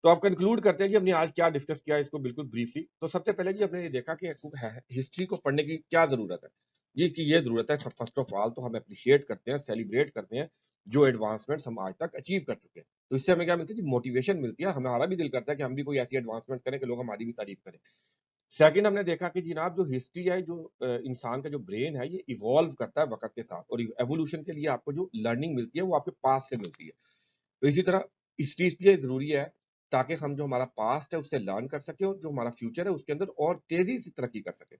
तो आप कंक्लूड करते हैं जी हमने आज क्या डिस्कस किया इसको बिल्कुल ब्रीफली। तो सबसे पहले जी हमने ये देखा कि हिस्ट्री को पढ़ने की क्या ज़रूरत है। ये ज़रूरत है फर्स्ट ऑफ ऑल तो हम एप्रिशिएट करते हैं, सेलिब्रेट करते हैं जो एडवांसमेंट्स हम आज तक अचीव कर चुके हैं। तो इससे हमें क्या मिलती है जी मोटिवेशन मिलती है, हमारा भी दिल करता है कि हम भी कोई ऐसी एडवांसमेंट करें कि लोग हमारी भी तारीफ़ करें। सेकंड हमने देखा कि जनाब जो हिस्ट्री है, जो इंसान का जो ब्रेन है ये इवॉल्व करता है वक़्त के साथ और एवोल्यूशन के लिए आपको जो लर्निंग मिलती है वो आपके पास्ट से मिलती है। तो इसी तरह हिस्ट्री इसलिए ज़रूरी है ताकि हम जो हमारा पास्ट है उससे लर्न कर सकें और जो हमारा फ्यूचर है उसके अंदर और तेज़ी से तरक्की कर सकें।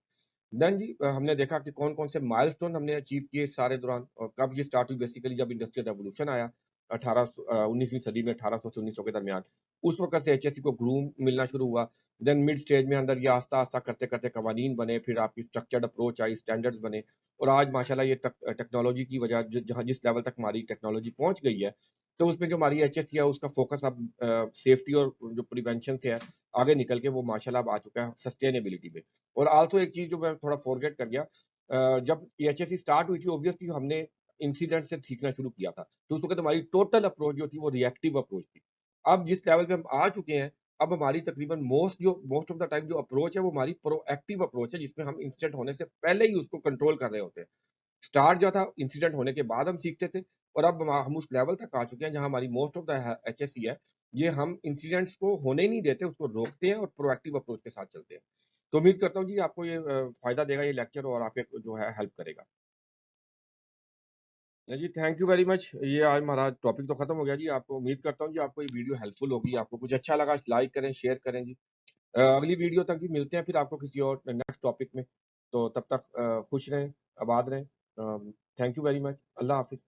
देन जी हमने देखा कि कौन-कौन से माइलस्टोन हमने अचीव किए इस सारे दौरान और कब ये स्टार्ट हुई बेसिकली जब इंडस्ट्रियल रेवोल्यूशन आया 19वीं सदी में 1800 से 1900 के दरमियान। उस वक़्त से एचएससी को ग्रूम मिलना शुरू हुआ। देन मिड स्टेज में अंदर ये आस्ता-आस्ता करते-करते कवानीन बने, फिर आपकी स्ट्रक्चर्ड अप्रोच आई, स्टैंडर्ड्स बने और आज माशाल्लाह ये टेक्नोलॉजी की वजह जहाँ जिस लेवल तक हमारी टेक्नोलॉजी पहुँच गई है, तो उसमें जो हमारी एचएससी है उसका फ़ोकस अब सेफ्टी और जो प्रिवेंशन से है, आगे निकल के वो माशाल्लाह अब आ चुका है सस्टेनेबिलिटी पे। और आल्सो एक चीज़ जो मैं थोड़ा फ़ॉरगेट कर गया जब एचएससी स्टार्ट हुई थी ऑब्वियसली हमने इंसिडेंट से सीखना शुरू किया था। तो उस वक़्त हमारी टोटल अप्रोच जो थी वो रिएक्टिव अप्रोच थी। अब जिस लेवल पे हम आ चुके हैं, अब हमारी तकरीबन मोस्ट ऑफ द टाइम जो अप्रोच है वो हमारी प्रोएक्टिव अप्रोच है जिसमें हम इंसिडेंट होने से पहले ही उसको कंट्रोल कर रहे होते हैं। स्टार्ट जो था इंसिडेंट होने के बाद हम सीखते थे और अब हम उस लेवल तक आ चुके हैं जहाँ हमारी मोस्ट ऑफ द एचएससी है, ये हम इंसिडेंट्स को होने ही नहीं देते, उसको रोकते हैं और प्रोएक्टिव अप्रोच के साथ चलते हैं। तो उम्मीद करता हूँ जी आपको ये फ़ायदा देगा ये लेक्चर और आपके जो है हेल्प करेगा। जी, थैंक यू वेरी मच। ये आज हमारा टॉपिक तो खत्म हो गया जी। आपको उम्मीद करता हूँ जी आपको ये वीडियो हेल्पफुल होगी, आपको कुछ अच्छा लगा लाइक करें, शेयर करें जी। अगली वीडियो तक जी मिलते हैं फिर आपको किसी और नेक्स्ट टॉपिक में। तो तब तक खुश रहें, आबाद रहें। Thank you very much. Allah हाफ़िज़।